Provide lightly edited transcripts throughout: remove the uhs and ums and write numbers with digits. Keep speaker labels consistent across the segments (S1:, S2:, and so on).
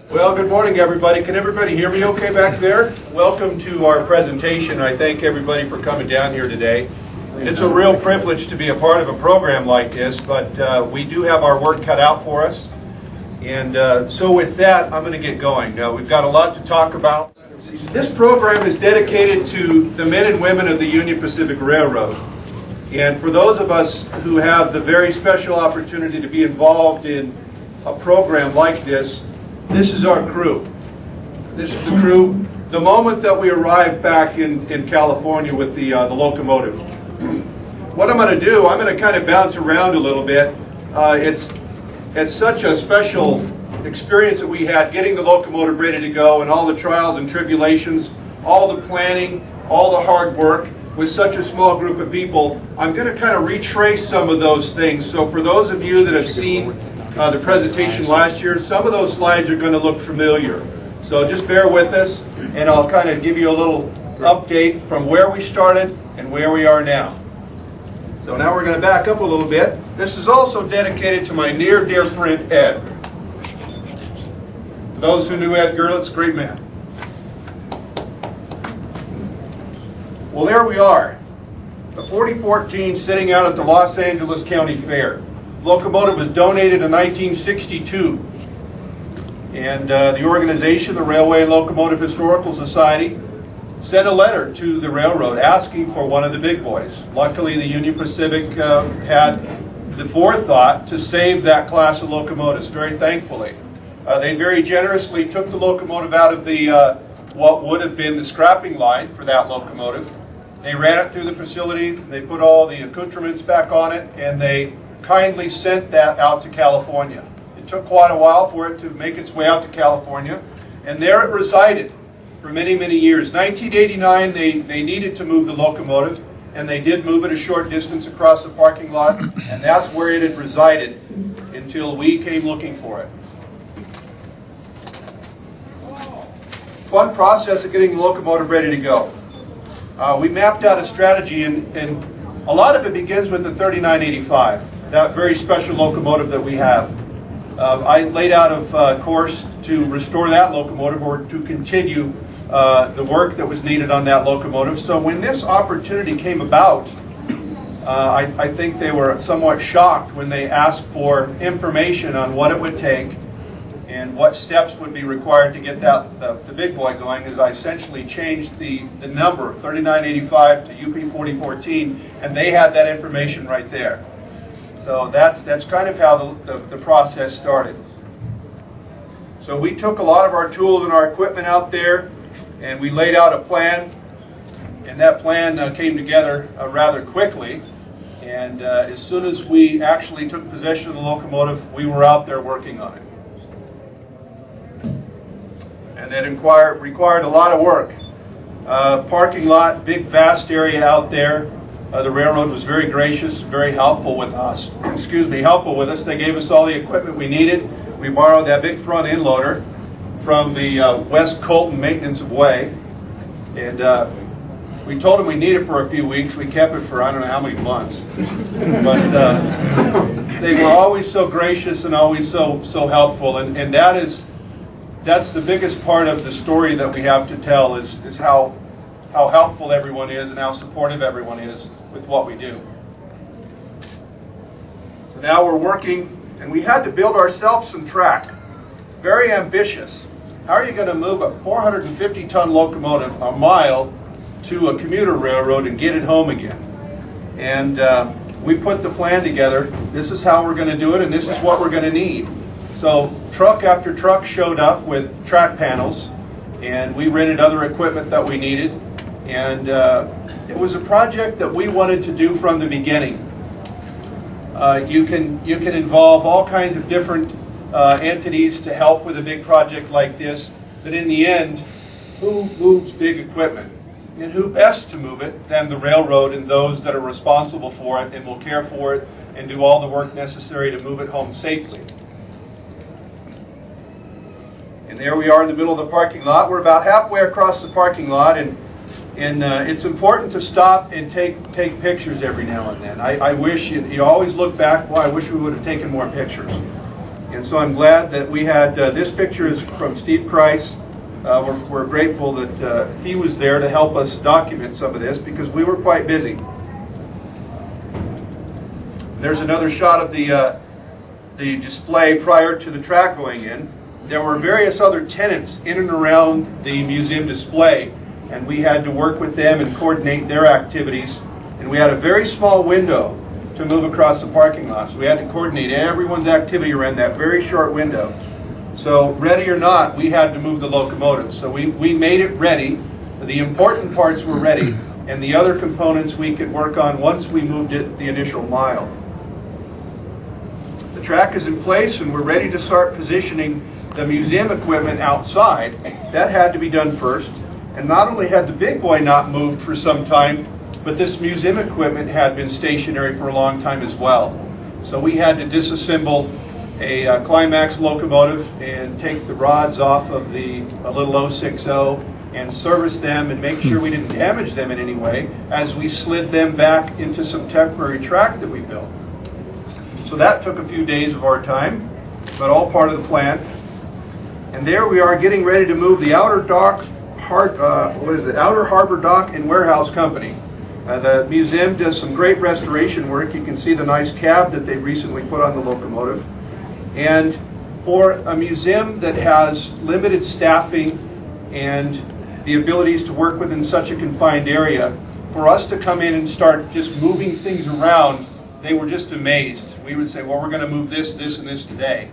S1: Well, good morning, everybody. Can everybody hear me okay back there? Welcome to our presentation. I thank everybody for coming down here today. It's a real privilege to be a part of a program like this, but we do have our work cut out for us. And so with that, I'm going to get going. We've got a lot to talk about. This program is dedicated to the men and women of the Union Pacific Railroad. And for those of us who have the very special opportunity to be involved in a program like this, this is our crew. This is the crew. The moment that we arrived back in California with the Locomotive. What I'm going to do, I'm going to kind of bounce around a little bit. It's such a special experience that we had getting the Locomotive ready to go, and all the trials and tribulations, all the planning, all the hard work with such a small group of people. I'm going to kind of retrace some of those things. So for those of you that have seen the presentation last year, some of those slides are going to look familiar. So just bear with us, and I'll kind of give you a little update from where we started and where we are now. So now we're going to back up a little bit. This is also dedicated to my near dear friend Ed. For those who knew Ed Gerlitz, great man. Well, there we are. The 4014 sitting out at the Los Angeles County Fair. Locomotive was donated in 1962, and the organization, the Railway and Locomotive Historical Society, sent a letter to the railroad asking for one of the big boys. Luckily, the Union Pacific had the forethought to save that class of locomotives, very thankfully. They very generously took the locomotive out of the what would have been the scrapping line for that locomotive. They ran it through the facility, they put all the accoutrements back on it, and they kindly sent that out to California. It took quite a while for it to make its way out to California, and there it resided for many, many years. 1989, they needed to move the locomotive, and they did move it a short distance across the parking lot, and that's where it had resided until we came looking for it. Fun process of getting the locomotive ready to go. We mapped out a strategy, and a lot of it begins with the 3985, that very special locomotive that we have. I laid out of course to restore that locomotive, or to continue the work that was needed on that locomotive. So when this opportunity came about, I think they were somewhat shocked when they asked for information on what it would take and what steps would be required to get the big boy going, as I essentially changed the number 3985 to UP 4014, and they had that information right there. So that's kind of how the process started. So we took a lot of our tools and our equipment out there, and we laid out a plan, and that plan came together rather quickly. And as soon as we actually took possession of the locomotive, we were out there working on it. And that required a lot of work. Parking lot, big vast area out there. The railroad was very gracious, very helpful with us. Helpful with us. They gave us all the equipment we needed. We borrowed that big front end loader from the West Colton Maintenance of Way, and we told them we needed it for a few weeks. We kept it for I don't know how many months, but they were always so gracious and always so helpful, and that's the biggest part of the story that we have to tell is how helpful everyone is and how supportive everyone is with what we do. So now we're working, and we had to build ourselves some track. Very ambitious. How are you going to move a 450-ton locomotive a mile to a commuter railroad and get it home again? And we put the plan together. This is how we're going to do it, and this is what we're going to need. So truck after truck showed up with track panels, and we rented other equipment that we needed. And it was a project that we wanted to do from the beginning. You can involve all kinds of different entities to help with a big project like this, but in the end, who moves big equipment? And who best to move it than the railroad and those that are responsible for it and will care for it and do all the work necessary to move it home safely. And there we are in the middle of the parking lot. We're about halfway across the parking lot, and it's important to stop and take pictures every now and then. I wish you always look back, well, I wish we would have taken more pictures. And so I'm glad that we had, this picture is from Steve Kreis. We're grateful that he was there to help us document some of this because we were quite busy. There's another shot of the display prior to the track going in. There were various other tenants in and around the museum display, and we had to work with them and coordinate their activities. And we had a very small window to move across the parking lot, so we had to coordinate everyone's activity around that very short window. So ready or not, we had to move the locomotive. So we made it ready. The important parts were ready, and the other components we could work on once we moved it the initial mile. The track is in place, and we're ready to start positioning the museum equipment outside. That had to be done first. And not only had the big boy not moved for some time, but this museum equipment had been stationary for a long time as well. So we had to disassemble a Climax locomotive and take the rods off of the little 060 and service them and make sure we didn't damage them in any way as we slid them back into some temporary track that we built. So that took a few days of our time, but all part of the plan. And there we are getting ready to move the outer dock, Outer Harbor Dock and Warehouse Company. The museum does some great restoration work. You can see the nice cab that they recently put on the locomotive. And for a museum that has limited staffing and the abilities to work within such a confined area, for us to come in and start just moving things around, they were just amazed. We would say, well, we're going to move this, this, and this today.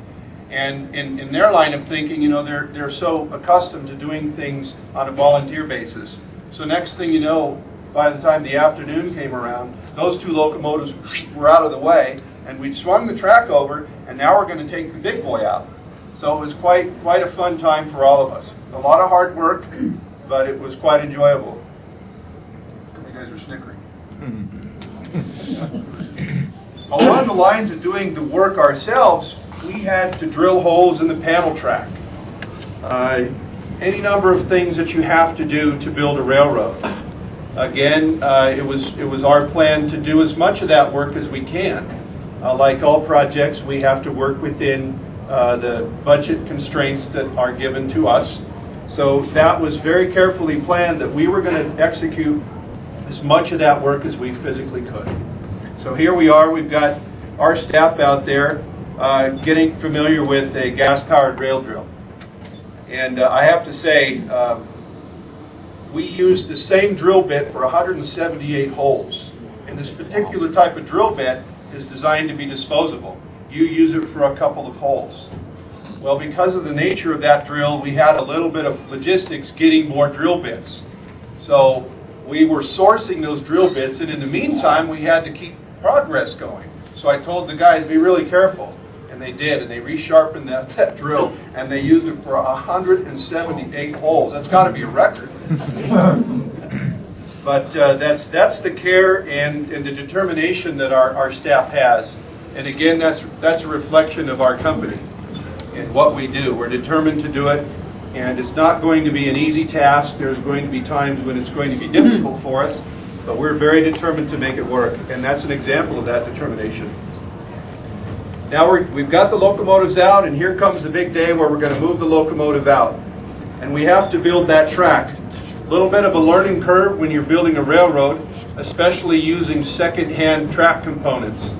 S1: And in their line of thinking, you know, they're so accustomed to doing things on a volunteer basis. So next thing you know, by the time the afternoon came around, those two locomotives were out of the way, and we'd swung the track over, and now we're going to take the big boy out. So it was quite a fun time for all of us. A lot of hard work, but it was quite enjoyable. You guys are snickering. Along the lines of doing the work ourselves, we had to drill holes in the panel track. Any number of things that you have to do to build a railroad. Again, it was our plan to do as much of that work as we can. Like all projects, we have to work within the budget constraints that are given to us. So that was very carefully planned that we were going to execute as much of that work as we physically could. So here we are, we've got our staff out there getting familiar with a gas-powered rail drill. And I have to say, we used the same drill bit for 178 holes. And this particular type of drill bit is designed to be disposable. You use it for a couple of holes. Well, because of the nature of that drill, we had a little bit of logistics getting more drill bits. So we were sourcing those drill bits, and in the meantime, we had to keep progress going. So I told the guys, be really careful. And they did, and they resharpened that drill, and they used it for 178 holes. That's got to be a record. But that's the care and the determination that our staff has. And again, that's a reflection of our company and what we do. We're determined to do it, and it's not going to be an easy task. There's going to be times when it's going to be difficult for us, but we're very determined to make it work, and that's an example of that determination. Now we've got the locomotives out, and here comes the big day where we're going to move the locomotive out. And we have to build that track. A little bit of a learning curve when you're building a railroad, especially using second-hand track components.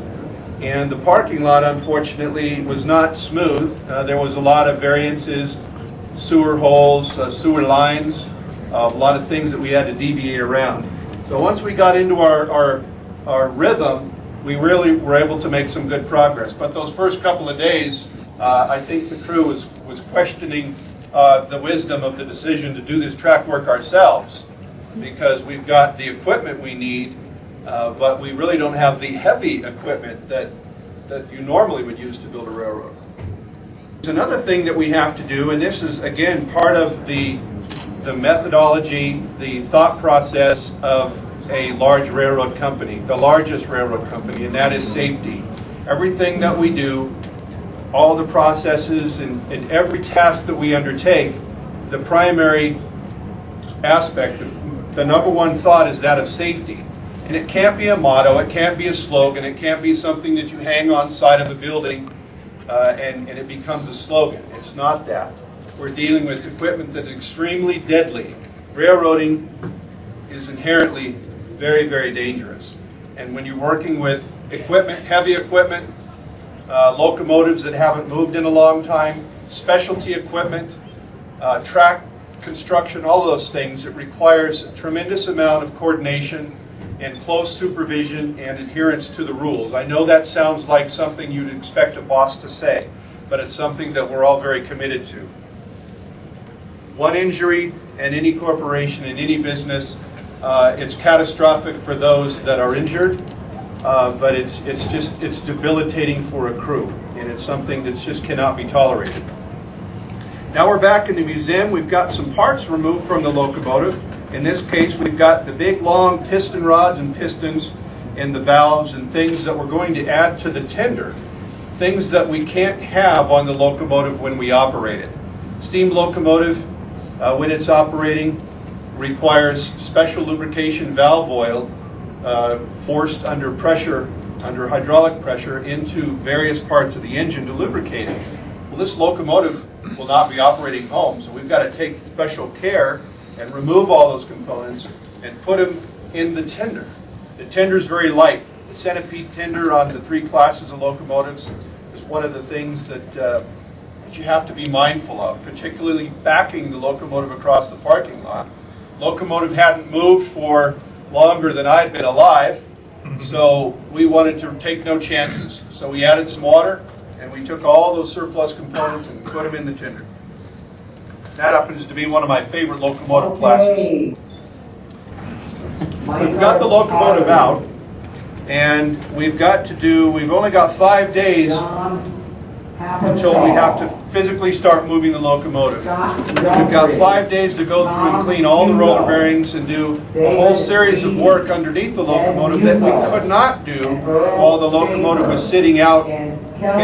S1: And the parking lot, unfortunately, was not smooth. There was a lot of variances, sewer holes, sewer lines, a lot of things that we had to deviate around. So once we got into our rhythm, we really were able to make some good progress. But those first couple of days, I think the crew was questioning the wisdom of the decision to do this track work ourselves, because we've got the equipment we need, but we really don't have the heavy equipment that you normally would use to build a railroad. There's another thing that we have to do, and this is again part of the methodology, the thought process of a large railroad company, the largest railroad company, and that is safety. Everything that we do, all the processes and every task that we undertake, the primary aspect, the number one thought is that of safety. And it can't be a motto, it can't be a slogan, it can't be something that you hang on the side of a building and it becomes a slogan. It's not that. We're dealing with equipment that's extremely deadly. Railroading is inherently very, very dangerous. And when you're working with equipment, heavy equipment, locomotives that haven't moved in a long time, specialty equipment, track construction, all of those things, it requires a tremendous amount of coordination and close supervision and adherence to the rules. I know that sounds like something you'd expect a boss to say, but it's something that we're all very committed to. One injury in any corporation, in any business, it's catastrophic for those that are injured, but it's debilitating for a crew, and it's something that just cannot be tolerated. Now we're back in the museum. We've got some parts removed from the locomotive. In this case, we've got the big long piston rods and pistons and the valves and things that we're going to add to the tender, things that we can't have on the locomotive when we operate it. Steam locomotive, when it's operating, requires special lubrication valve oil forced under pressure, under hydraulic pressure, into various parts of the engine to lubricate it. Well, this locomotive will not be operating home, so we've got to take special care and remove all those components and put them in the tender. The tender is very light. The centipede tender on the 3 classes of locomotives is one of the things that you have to be mindful of, particularly backing the locomotive across the parking lot. Locomotive hadn't moved for longer than I'd been alive, so we wanted to take no chances. So we added some water, and we took all those surplus components and put them in the tender. That happens to be one of my favorite locomotive classes. We've got the locomotive out, and we've only got 5 days until we have to physically start moving the locomotive. We've got 5 days to go through and clean all the roller bearings and do a whole series of work underneath the locomotive that we could not do while the locomotive was sitting out in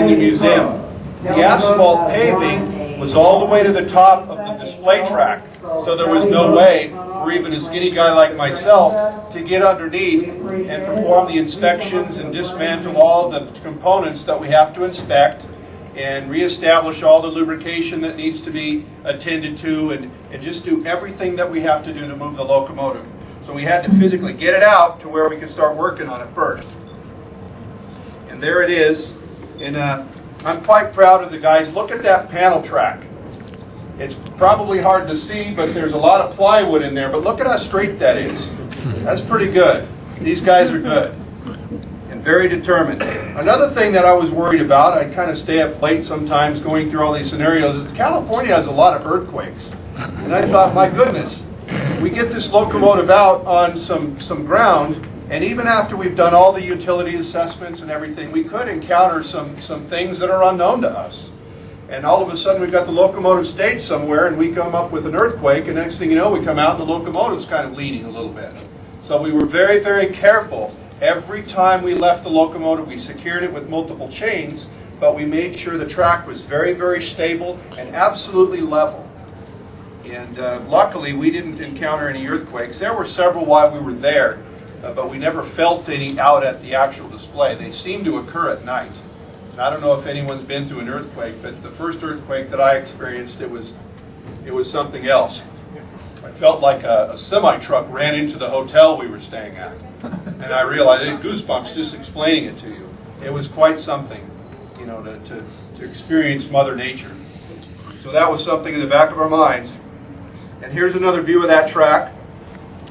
S1: the museum. The asphalt paving was all the way to the top of the display track, so there was no way for even a skinny guy like myself to get underneath and perform the inspections and dismantle all the components that we have to inspect and reestablish all the lubrication that needs to be attended to, and just do everything that we have to do to move the locomotive. So we had to physically get it out to where we could start working on it first. And there it is. And I'm quite proud of the guys. Look at that panel track. It's probably hard to see, but there's a lot of plywood in there. But look at how straight that is. That's pretty good. These guys are good and very determined. Another thing that I was worried about, I kind of stay up late sometimes going through all these scenarios, is California has a lot of earthquakes. And I thought, my goodness, we get this locomotive out on some ground, and even after we've done all the utility assessments and everything, we could encounter some things that are unknown to us. And all of a sudden we've got the locomotive staged somewhere, and we come up with an earthquake, and next thing you know, we come out and the locomotive's kind of leaning a little bit. So we were very, very careful. Every time we left the locomotive, we secured it with multiple chains, but we made sure the track was very, very stable and absolutely level. And luckily, we didn't encounter any earthquakes. There were several while we were there, but we never felt any out at the actual display. They seem to occur at night. And I don't know if anyone's been through an earthquake, but the first earthquake that I experienced, it was something else. I felt like a semi-truck ran into the hotel we were staying at. And I realized, I had goosebumps just explaining it to you. It was quite something, you know, to experience Mother Nature. So that was something in the back of our minds. And here's another view of that track.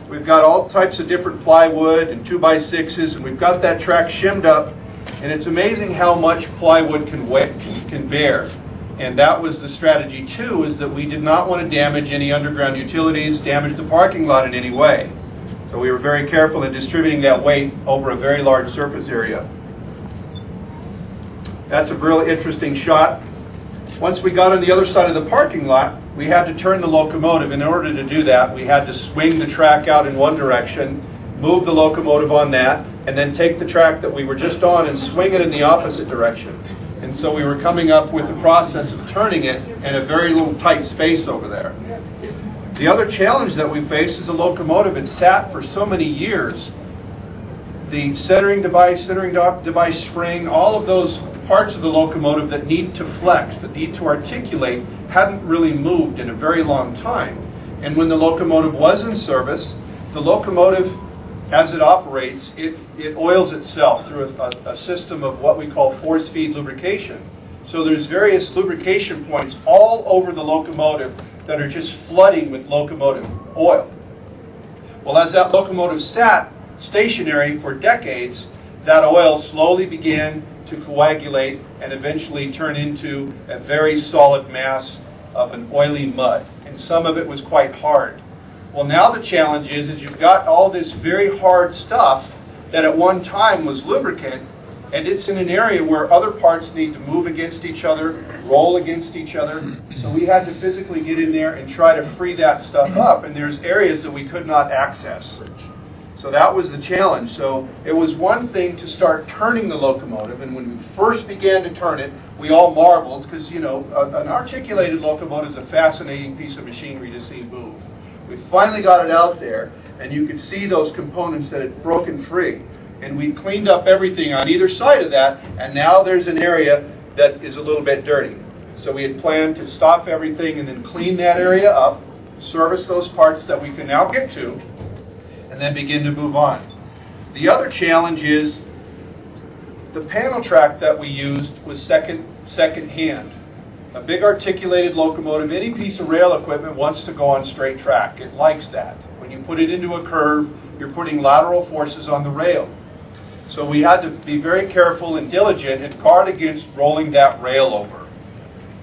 S1: We've got all types of different plywood and 2x6s, and we've got that track shimmed up, and it's amazing how much plywood can bear. And that was the strategy too, is that we did not want to damage any underground utilities, damage the parking lot in any way. So we were very careful in distributing that weight over a very large surface area. That's a really interesting shot. Once we got on the other side of the parking lot, we had to turn the locomotive. In order to do that, we had to swing the track out in one direction, move the locomotive on that, and then take the track that we were just on and swing it in the opposite direction. And so we were coming up with the process of turning it in a very little tight space over there. The other challenge that we faced is a locomotive. It sat for so many years. The centering device spring, all of those parts of the locomotive that need to flex, that need to articulate, hadn't really moved in a very long time. And when the locomotive was in service, the locomotive, as it operates, it oils itself through a system of what we call force feed lubrication. So there's various lubrication points all over the locomotive that are just flooding with locomotive oil. Well, as that locomotive sat stationary for decades, that oil slowly began to coagulate and eventually turn into a very solid mass of an oily mud. And some of it was quite hard. Well, now the challenge is you've got all this very hard stuff that at one time was lubricant, and it's in an area where other parts need to move against each other, roll against each other. So we had to physically get in there and try to free that stuff up. And there's areas that we could not access. So that was the challenge. So it was one thing to start turning the locomotive, and when we first began to turn it, we all marveled because, you know, an articulated locomotive is a fascinating piece of machinery to see move. We finally got it out there, and you could see those components that had broken free. And we cleaned up everything on either side of that, and now there's an area that is a little bit dirty. So we had planned to stop everything and then clean that area up, service those parts that we can now get to, and then begin to move on. The other challenge is the panel track that we used was second hand. A big articulated locomotive, any piece of rail equipment wants to go on straight track. It likes that. When you put it into a curve, you're putting lateral forces on the rail. So we had to be very careful and diligent and guard against rolling that rail over.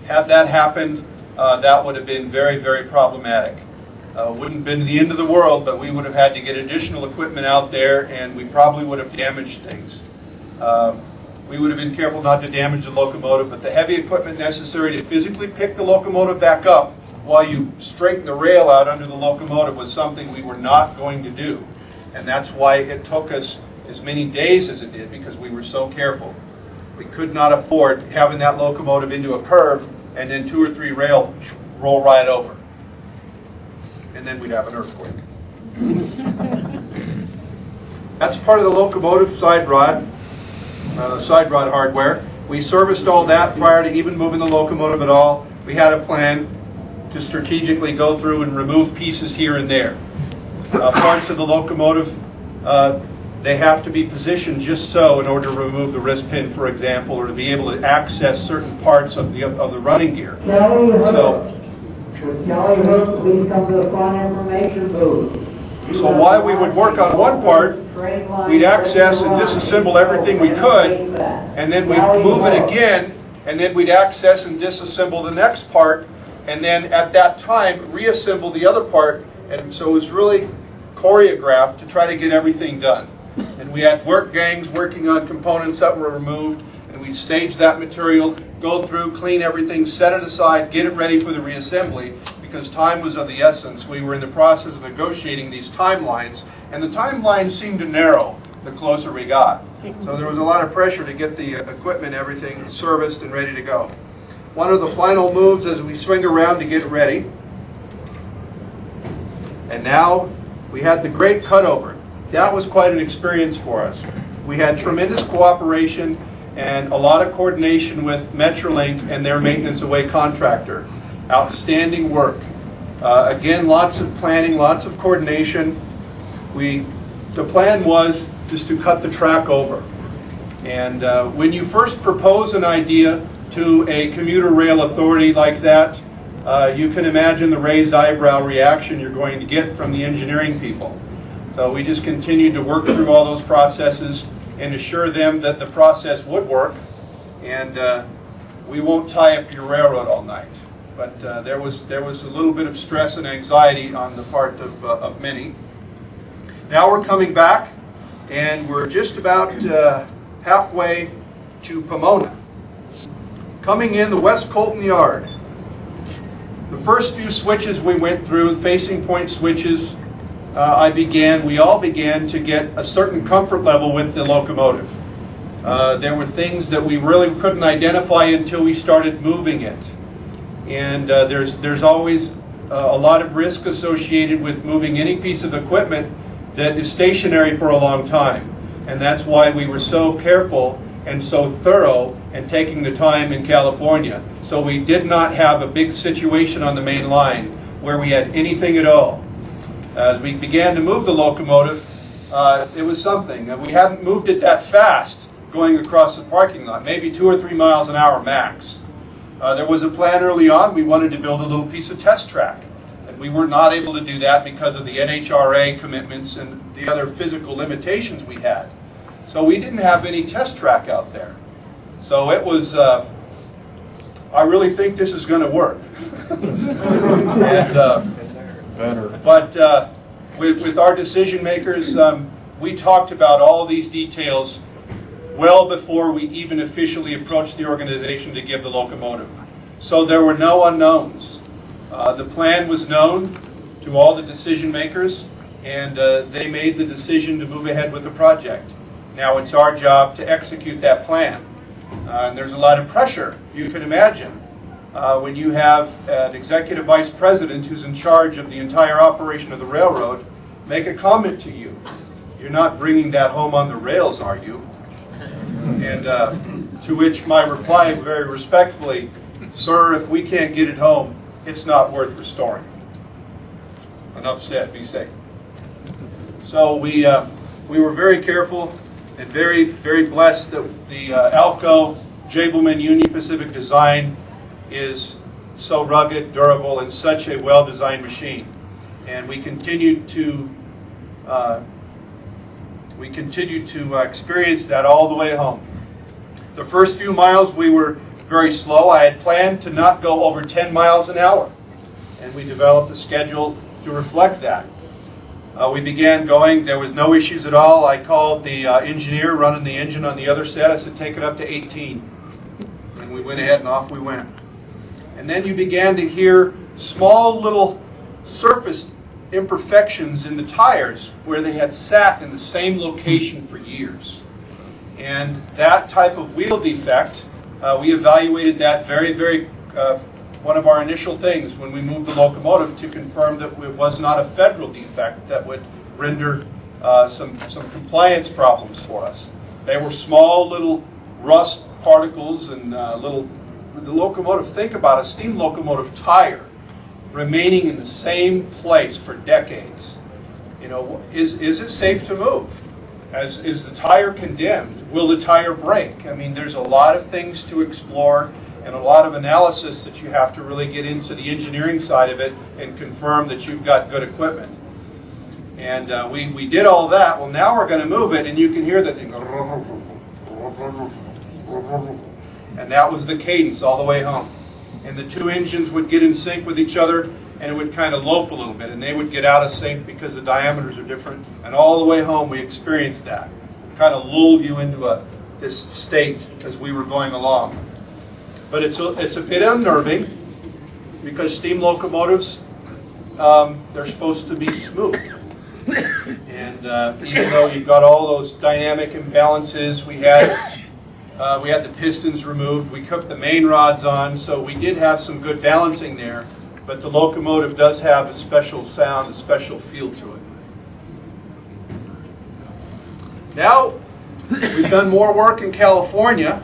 S1: Had that happened, that would have been very, very problematic. Wouldn't have been the end of the world, but we would have had to get additional equipment out there, and we probably would have damaged things. We would have been careful not to damage the locomotive, but the heavy equipment necessary to physically pick the locomotive back up while you straighten the rail out under the locomotive was something we were not going to do. And that's why it took us as many days as it did, because we were so careful. We could not afford having that locomotive into a curve and then 2 or 3 rail roll right over. And then we'd have an earthquake. That's part of the locomotive side rod hardware. We serviced all that prior to even moving the locomotive at all. We had a plan to strategically go through and remove pieces here and there. Parts of the locomotive, they have to be positioned just so in order to remove the wrist pin, for example, or to be able to access certain parts of the running gear.
S2: Kelly Hooks, please come to the front information booth.
S1: So while we would work on one part, we'd access and disassemble everything we could, and then we'd move it again, and then we'd access and disassemble the next part, and then at that time reassemble the other part. And so it was really choreographed to try to get everything done. And we had work gangs working on components that were removed, and we'd stage that material, go through, clean everything, set it aside, get it ready for the reassembly, because time was of the essence. We were in the process of negotiating these timelines, and the timelines seemed to narrow the closer we got. So there was a lot of pressure to get the equipment, everything serviced and ready to go. One of the final moves as we swing around to get ready. And now we had the great cutover. That was quite an experience for us. We had tremendous cooperation and a lot of coordination with Metrolink and their maintenance away contractor. Outstanding work. Again, lots of planning, lots of coordination. The plan was just to cut the track over. And when you first propose an idea to a commuter rail authority like that, you can imagine the raised eyebrow reaction you're going to get from the engineering people. So we just continued to work through all those processes and assure them that the process would work, and we won't tie up your railroad all night. But there was a little bit of stress and anxiety on the part of many. Now we're coming back, and we're just about halfway to Pomona. Coming in the West Colton Yard. The first few switches we went through, facing point switches, we all began to get a certain comfort level with the locomotive. There were things that we really couldn't identify until we started moving it. And there's always a lot of risk associated with moving any piece of equipment that is stationary for a long time. And that's why we were so careful and so thorough and taking the time in California. So we did not have a big situation on the main line where we had anything at all. As we began to move the locomotive, it was something. We hadn't moved it that fast going across the parking lot, maybe 2 or 3 miles an hour max. There was a plan early on. We wanted to build a little piece of test track. And we were not able to do that because of the NHRA commitments and the other physical limitations we had. So we didn't have any test track out there. So it was, I really think this is going to work. But with our decision makers, we talked about all these details well before we even officially approached the organization to give the locomotive. So there were no unknowns. The plan was known to all the decision makers, and they made the decision to move ahead with the project. Now it's our job to execute that plan. And there's a lot of pressure, you can imagine, when you have an executive vice president who's in charge of the entire operation of the railroad make a comment to you. You're not bringing that home on the rails, are you? And to which my reply very respectfully, sir, if we can't get it home, it's not worth restoring. Enough said, be safe. So we were very careful and very, very blessed that the Alco Jableman Union Pacific design is so rugged, durable, and such a well-designed machine. And we continued to experience that all the way home. The first few miles we were very slow. I had planned to not go over 10 miles an hour, and we developed a schedule to reflect that. We began going. There was no issues at all. I called the engineer running the engine on the other set. I said, take it up to 18. And we went ahead and off we went. And then you began to hear small little surface imperfections in the tires where they had sat in the same location for years. And that type of wheel defect, we evaluated that very, one of our initial things when we moved the locomotive to confirm that it was not a federal defect that would render some compliance problems for us. They were small little rust particles and the locomotive, think about a steam locomotive tire remaining in the same place for decades. You know, is it safe to move? Is the tire condemned? Will the tire break? I mean, there's a lot of things to explore and a lot of analysis that you have to really get into the engineering side of it and confirm that you've got good equipment. And we did all that. Well, now we're going to move it, and you can hear the thing. And that was the cadence all the way home. And the two engines would get in sync with each other, and it would kind of lope a little bit, and they would get out of sync because the diameters are different. And all the way home, we experienced that. It kind of lulled you into this state as we were going along. But it's a bit unnerving because steam locomotives, they're supposed to be smooth. And even though you've got all those dynamic imbalances, we had the pistons removed, we cooked the main rods on, so we did have some good balancing there. But the locomotive does have a special sound, a special feel to it. Now, we've done more work in California,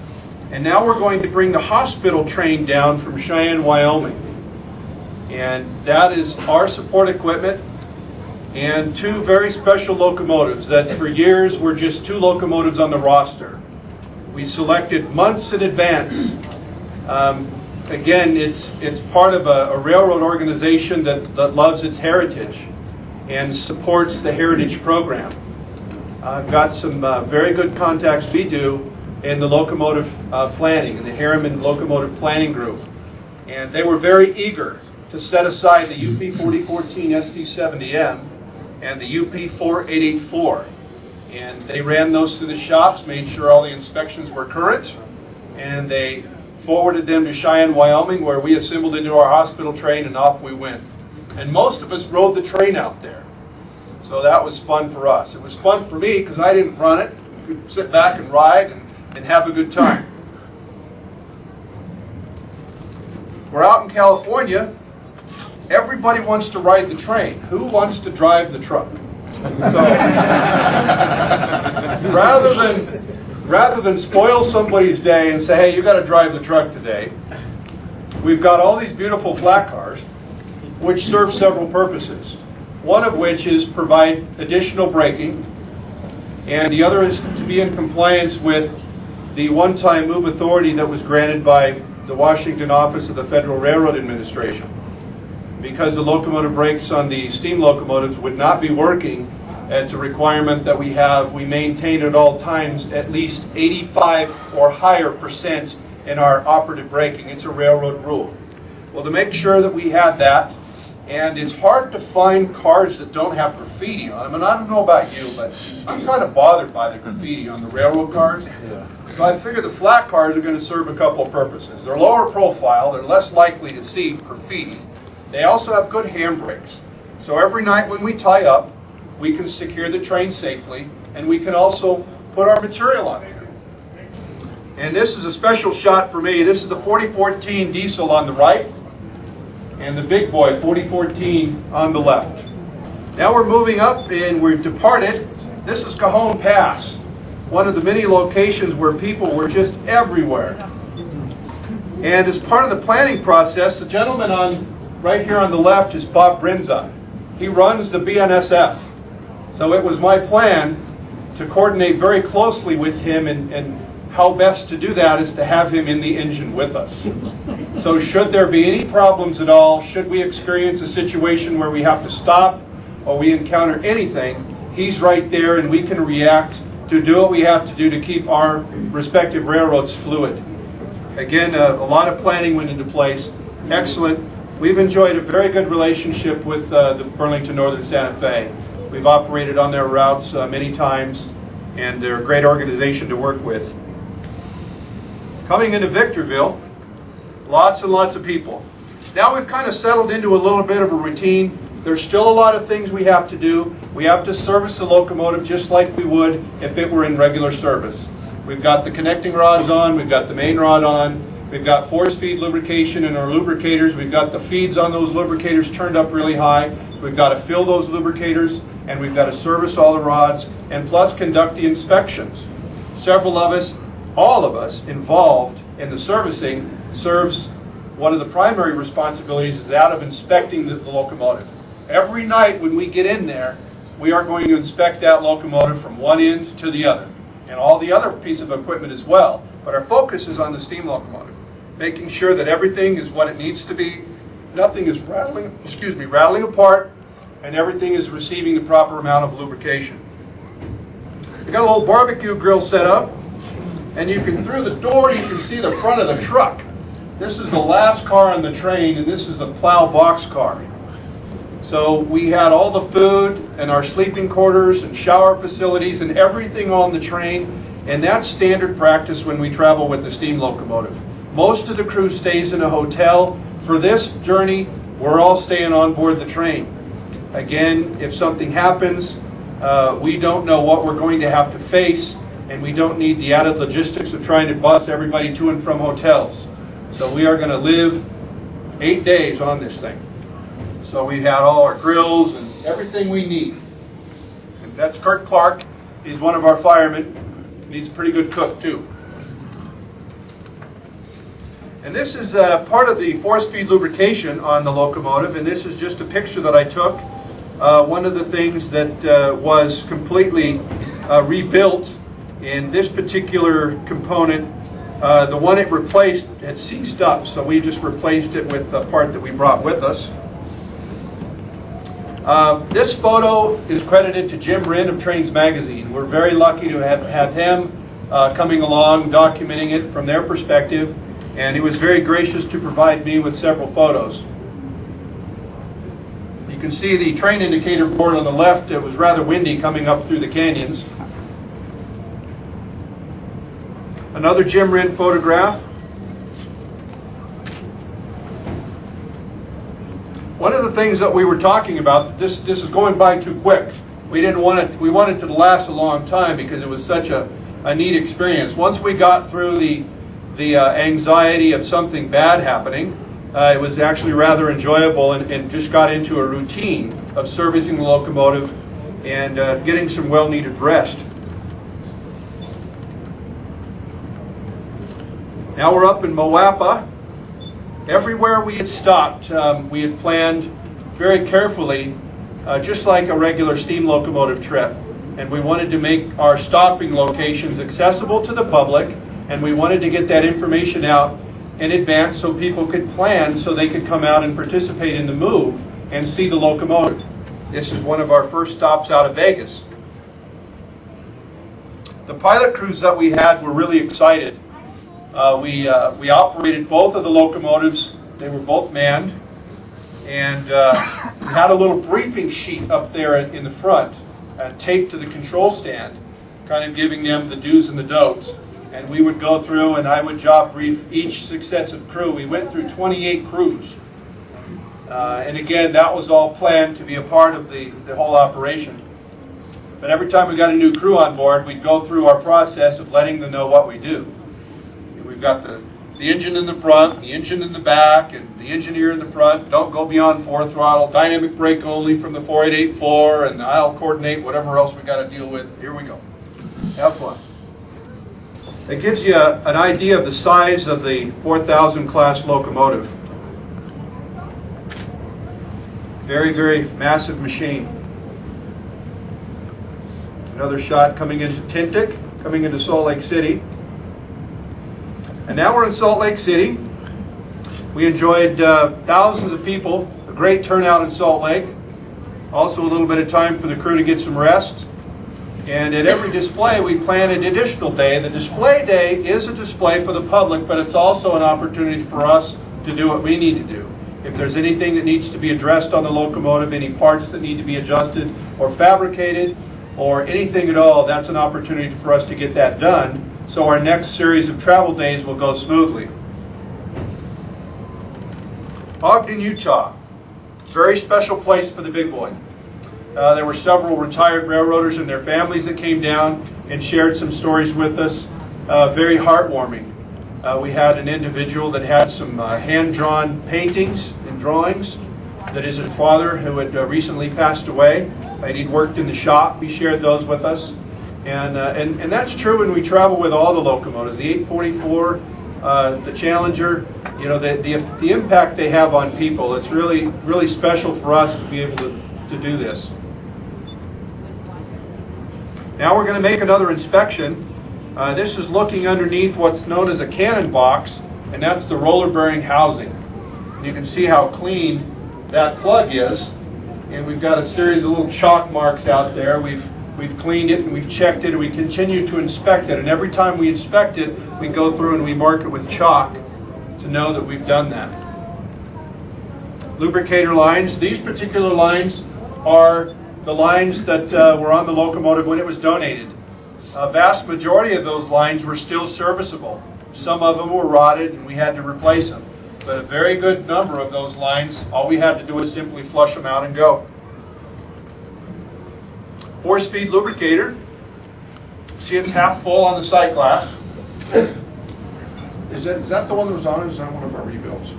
S1: and now we're going to bring the hospital train down from Cheyenne, Wyoming. And that is our support equipment and two very special locomotives that for years were just two locomotives on the roster. We selected months in advance. Again, it's part of a railroad organization that loves its heritage and supports the heritage program. I've got some very good contacts we do in the locomotive planning, in the Harriman Locomotive Planning Group. And they were very eager to set aside the UP 4014 SD70M and the UP 4884. And they ran those through the shops, made sure all the inspections were current, and they forwarded them to Cheyenne, Wyoming, where we assembled into our hospital train, and off we went. And most of us rode the train out there. So that was fun for us. It was fun for me because I didn't run it. You could sit back and ride and have a good time. We're out in California. Everybody wants to ride the train. Who wants to drive the truck? So rather rather than spoil somebody's day and say, hey, you got to drive the truck today, we've got all these beautiful flat cars which serve several purposes. One of which is provide additional braking, and the other is to be in compliance with the one-time move authority that was granted by the Washington office of the Federal Railroad Administration. Because the locomotive brakes on the steam locomotives would not be working, it's a requirement that we maintain at all times at least 85 or higher percent in our operative braking. It's a railroad rule. Well, to make sure that we had that, and it's hard to find cars that don't have graffiti on them. And I don't know about you, but I'm kind of bothered by the graffiti on the railroad cars. Yeah. So I figure the flat cars are going to serve a couple of purposes. They're lower profile, they're less likely to see graffiti. They also have good handbrakes. So every night when we tie up, we can secure the train safely, and we can also put our material on it. And this is a special shot for me. This is the 4014 diesel on the right, and the big boy, 4014, on the left. Now we're moving up and we've departed. This is Cajon Pass, one of the many locations where people were just everywhere. And as part of the planning process, the gentleman right here on the left is Bob Brinza. He runs the BNSF. So it was my plan to coordinate very closely with him, and how best to do that is to have him in the engine with us. So should there be any problems at all, should we experience a situation where we have to stop or we encounter anything, he's right there and we can react to do what we have to do to keep our respective railroads fluid. Again, a lot of planning went into place. Excellent. We've enjoyed a very good relationship with the Burlington Northern Santa Fe. We've operated on their routes many times, and they're a great organization to work with. Coming into Victorville, lots and lots of people. Now we've kind of settled into a little bit of a routine. There's still a lot of things we have to do. We have to service the locomotive just like we would if it were in regular service. We've got the connecting rods on, we've got the main rod on, we've got force feed lubrication in our lubricators, we've got the feeds on those lubricators turned up really high, so we've got to fill those lubricators, and we've got to service all the rods, and plus conduct the inspections. Several of us, all of us involved in the servicing, serves one of the primary responsibilities is that of inspecting the locomotive. Every night when we get in there, we are going to inspect that locomotive from one end to the other, and all the other piece of equipment as well. But our focus is on the steam locomotive, making sure that everything is what it needs to be, nothing is rattling apart, and everything is receiving the proper amount of lubrication. We got a little barbecue grill set up, and you can, through the door, you can see the front of the truck. This is the last car on the train, and this is a plow box car. So we had all the food and our sleeping quarters and shower facilities and everything on the train, and that's standard practice when we travel with the steam locomotive. Most of the crew stays in a hotel. For this journey, we're all staying on board the train. Again, if something happens, we don't know what we're going to have to face, and we don't need the added logistics of trying to bus everybody to and from hotels. So we are going to live 8 days on this thing. So we had all our grills and everything we need. And that's Kurt Clark. He's one of our firemen, and he's a pretty good cook too. And this is part of the force feed lubrication on the locomotive, and this is just a picture that I took. One of the things that was completely rebuilt in this particular component, the one it replaced had seized up, so we just replaced it with a part that we brought with us. This photo is credited to Jim Wren of Trains Magazine. We're very lucky to have had him coming along, documenting it from their perspective, and he was very gracious to provide me with several photos. You can see the train indicator board on the left. It was rather windy coming up through the canyons. Another Jim Wren photograph. One of the things that we were talking about, this is going by too quick. We wanted it to last a long time because it was such a neat experience. Once we got through the anxiety of something bad happening, it was actually rather enjoyable, and just got into a routine of servicing the locomotive and getting some well-needed rest. Now we're up in Moapa. Everywhere we had stopped, we had planned very carefully, just like a regular steam locomotive trip. And we wanted to make our stopping locations accessible to the public, and we wanted to get that information out in advance so people could plan so they could come out and participate in the move and see the locomotive. This is one of our first stops out of Vegas. The pilot crews that we had were really excited. We operated both of the locomotives. They were both manned. And we had a little briefing sheet up there in the front, taped to the control stand, kind of giving them the do's and the don'ts. And we would go through and I would job brief each successive crew. We went through 28 crews. And again, that was all planned to be a part of the whole operation. But every time we got a new crew on board, we'd go through our process of letting them know what we do. We've got the engine in the front, the engine in the back, and the engineer in the front. Don't go beyond 4 throttle, dynamic brake only from the 4884, and I'll coordinate whatever else we got to deal with. Here we go. Have fun. It gives you an idea of the size of the 4000 class locomotive. Very, very massive machine. Another shot coming into Tintic, coming into Salt Lake City. And now we're in Salt Lake City. We enjoyed thousands of people, a great turnout in Salt Lake. Also a little bit of time for the crew to get some rest. And at every display we plan an additional day. The display day is a display for the public, but it's also an opportunity for us to do what we need to do. If there's anything that needs to be addressed on the locomotive, any parts that need to be adjusted or fabricated, or anything at all, that's an opportunity for us to get that done, so our next series of travel days will go smoothly. Ogden, Utah. Very special place for the big boy. There were several retired railroaders and their families that came down and shared some stories with us. Very heartwarming. We had an individual that had some hand-drawn paintings and drawings that is his father, who had recently passed away. And he'd worked in the shop. He shared those with us. And that's true when we travel with all the locomotives. The 844, the Challenger, you know, the impact they have on people. It's really, really special for us to be able to do this. Now we're going to make another inspection. This is looking underneath what's known as a cannon box, and that's the roller bearing housing. And you can see how clean that plug is. And we've got a series of little chalk marks out there. We've cleaned it and we've checked it and we continue to inspect it. And every time we inspect it, we go through and we mark it with chalk to know that we've done that. Lubricator lines. These particular lines are the lines that were on the locomotive when it was donated. A vast majority of those lines were still serviceable. Some of them were rotted and we had to replace them. But a very good number of those lines, all we had to do was simply flush them out and go. 4-speed lubricator. See, it's half full on the sight glass. Is that the one that was on it? Is that one of our rebuilds?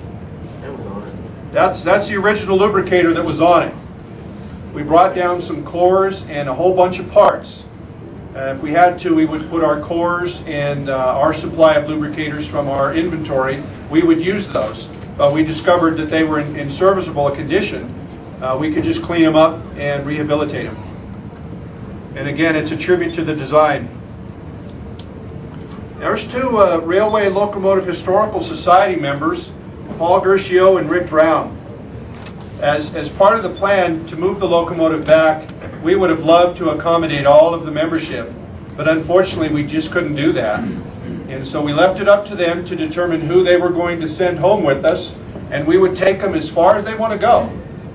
S3: That was on it.
S1: That's the original lubricator that was on it. We brought down some cores and a whole bunch of parts. If we had to, we would put our cores and our supply of lubricators from our inventory. We would use those. But we discovered that they were in serviceable condition. We could just clean them up and rehabilitate them. And again, it's a tribute to the design. There's two Railway Locomotive Historical Society members, Paul Gershio and Rick Brown. As part of the plan to move the locomotive back, we would have loved to accommodate all of the membership, but unfortunately we just couldn't do that. And so we left it up to them to determine who they were going to send home with us, and we would take them as far as they want to go.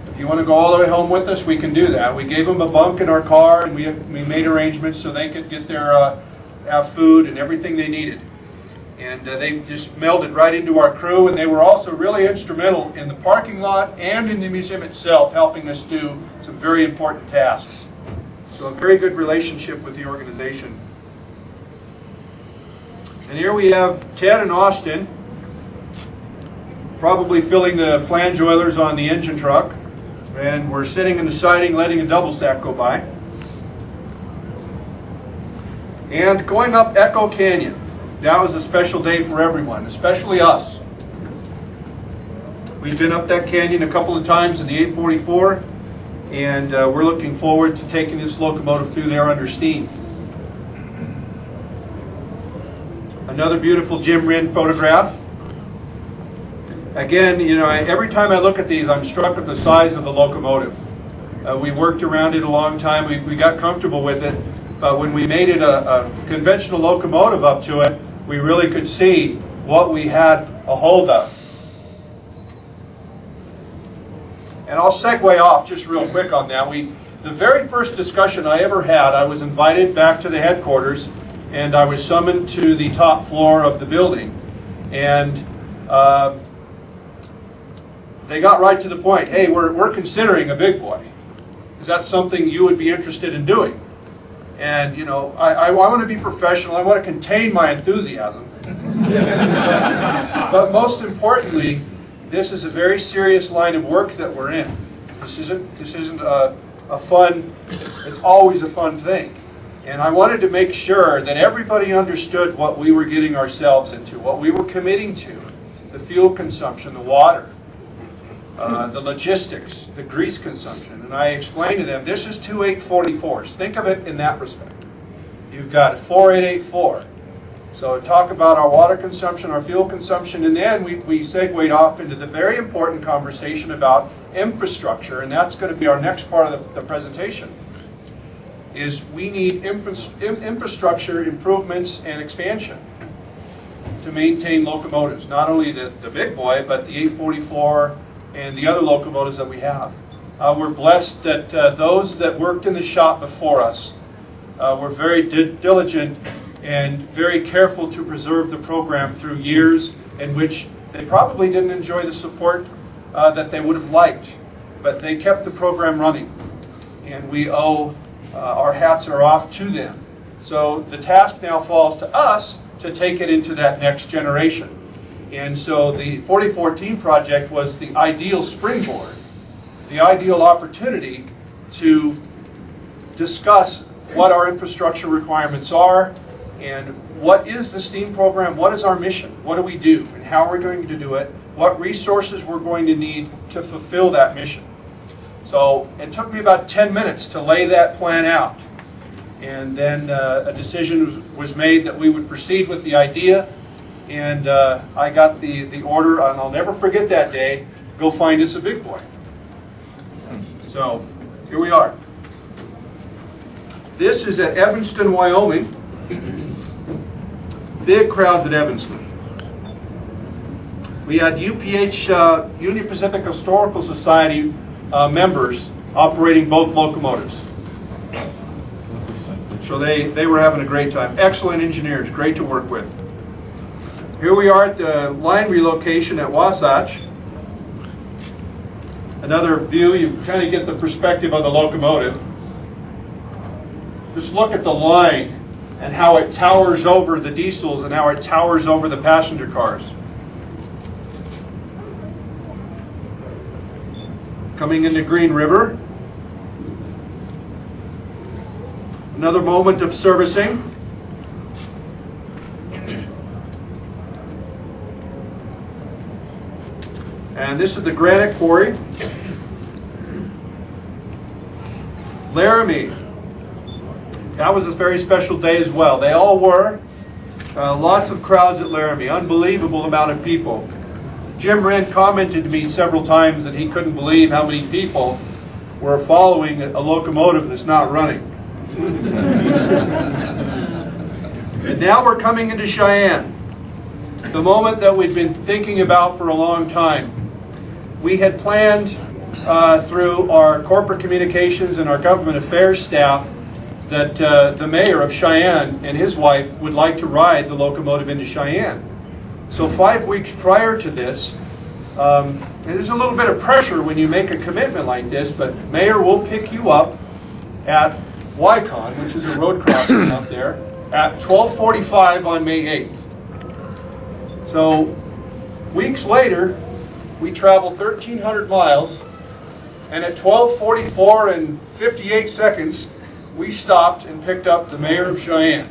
S1: If you want to go all the way home with us, we can do that. We gave them a bunk in our car, and we made arrangements so they could get their have food and everything they needed. And they just melded right into our crew, and they were also really instrumental in the parking lot and in the museum itself, helping us do some very important tasks. So a very good relationship with the organization. And here we have Ted and Austin, probably filling the flange oilers on the engine truck. And we're sitting in the siding letting a double stack go by. And going up Echo Canyon. That was a special day for everyone, especially us. We've been up that canyon a couple of times in the 844, and we're looking forward to taking this locomotive through there under steam. Another beautiful Jim Wren photograph. Again, you know, every time I look at these, I'm struck with the size of the locomotive. We worked around it a long time. We got comfortable with it. But when we made it a conventional locomotive up to it, we really could see what we had a hold of. And I'll segue off just real quick on that. The very first discussion I ever had, I was invited back to the headquarters, and I was summoned to the top floor of the building. And they got right to the point. Hey, we're considering a big boy. Is that something you would be interested in doing? And, you know, I want to be professional. I want to contain my enthusiasm. But most importantly, this is a very serious line of work that we're in. This isn't a fun, it's always a fun thing. And I wanted to make sure that everybody understood what we were getting ourselves into, what we were committing to, the fuel consumption, the water, the logistics, the grease consumption. And I explained to them, this is two 844s. Think of it in that respect. You've got a 4884. So talk about our water consumption, our fuel consumption, and then we segued off into the very important conversation about infrastructure, and that's going to be our next part of the presentation, is we need infrastructure improvements and expansion to maintain locomotives, not only the big boy, but the 844 and the other locomotives that we have. We're blessed that those that worked in the shop before us were very diligent and very careful to preserve the program through years in which they probably didn't enjoy the support that they would have liked, but they kept the program running, and we owe our hats are off to them. So the task now falls to us to take it into that next generation. And so the 4014 project was the ideal springboard, the ideal opportunity to discuss what our infrastructure requirements are, and what is the STEAM program, what is our mission, what do we do, and how are we going to do it, what resources we're going to need to fulfill that mission. So it took me about 10 minutes to lay that plan out, and then a decision was made that we would proceed with the idea, and I got the order, and I'll never forget that day, go find us a big boy. So here we are. This is at Evanston, Wyoming. Big crowds at Evanston. We had UPH, Union Pacific Historical Society members operating both locomotives. So they were having a great time. Excellent engineers, great to work with. Here we are at the line relocation at Wasatch. Another view, you kind of get the perspective of the locomotive. Just look at the line and how it towers over the diesels and how it towers over the passenger cars. Coming into Green River. Another moment of servicing. And this is the granite quarry. Laramie. That was a very special day as well. They all were. Lots of crowds at Laramie. Unbelievable amount of people. Jim Wren commented to me several times that he couldn't believe how many people were following a locomotive that's not running. And now we're coming into Cheyenne. The moment that we've been thinking about for a long time. We had planned through our corporate communications and our government affairs staff that the mayor of Cheyenne and his wife would like to ride the locomotive into Cheyenne. So 5 weeks prior to this, and there's a little bit of pressure when you make a commitment like this, but mayor will pick you up at Wycon, which is a road crossing out there, at 12:45 on May 8th. So weeks later, we travel 1,300 miles, and at 12:44 and 58 seconds, we stopped and picked up the mayor of Cheyenne.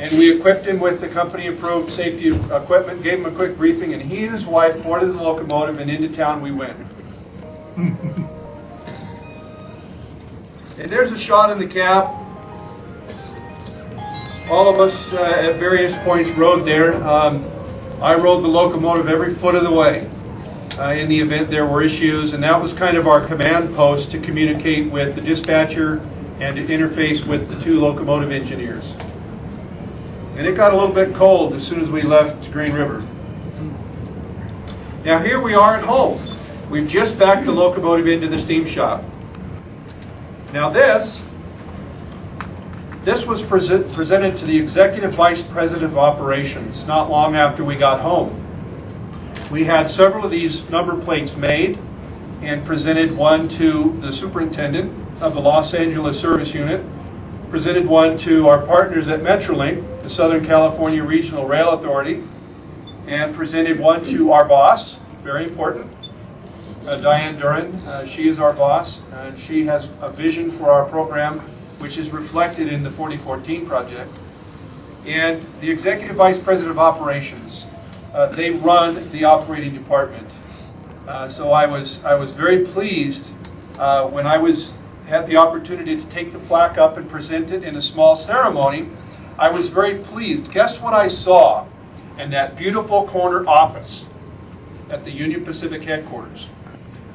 S1: And we equipped him with the company-approved safety equipment, gave him a quick briefing, and he and his wife boarded the locomotive, and into town we went. And there's a shot in the cab. All of us at various points rode there. I rode the locomotive every foot of the way in the event there were issues, and that was kind of our command post to communicate with the dispatcher and to interface with the two locomotive engineers. And it got a little bit cold as soon as we left Green River. Now here we are at home. We've just backed the locomotive into the steam shop. Now this was presented to the Executive Vice President of Operations not long after we got home. We had several of these number plates made and presented one to the Superintendent of the Los Angeles Service Unit, presented one to our partners at Metrolink, the Southern California Regional Rail Authority, and presented one to our boss, very important, Diane Duran. She is our boss, and she has a vision for our program which is reflected in the 4014 project. And the Executive Vice President of Operations, they run the operating department. So I was very pleased when I had the opportunity to take the plaque up and present it in a small ceremony. I was very pleased. Guess what I saw in that beautiful corner office at the Union Pacific headquarters?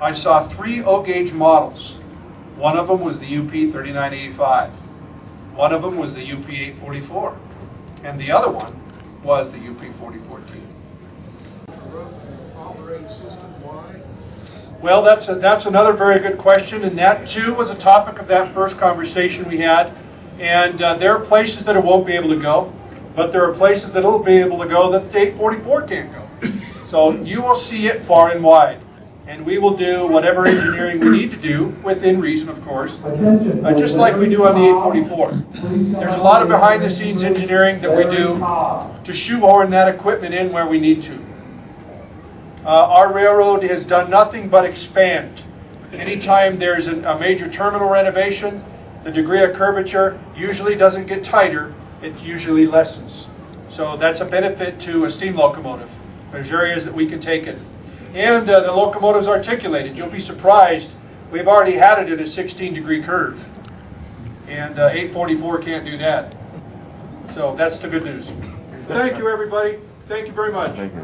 S1: I saw 3 O-gauge models. One of them was the UP 3985. One of them was the UP 844. And the other one was the UP 4014.
S4: Operating system wide?
S1: Well, that's another very good question, and that too was a topic of that first conversation we had. And there are places that it won't be able to go, but there are places that it'll be able to go that the 844 can't go. So you will see it far and wide, and we will do whatever engineering we need to do, within reason, of course, just like we do on the 844. There's a lot of behind-the-scenes engineering that we do to shoehorn that equipment in where we need to. Our railroad has done nothing but expand. Anytime there's a major terminal renovation, the degree of curvature usually doesn't get tighter, it usually lessens. So that's a benefit to a steam locomotive. There's areas that we can take it. And the locomotive's articulated. You'll be surprised, we've already had it at a 16-degree curve. And 844 can't do that. So that's the good news. Thank you, everybody. Thank you very much.
S3: Thank you.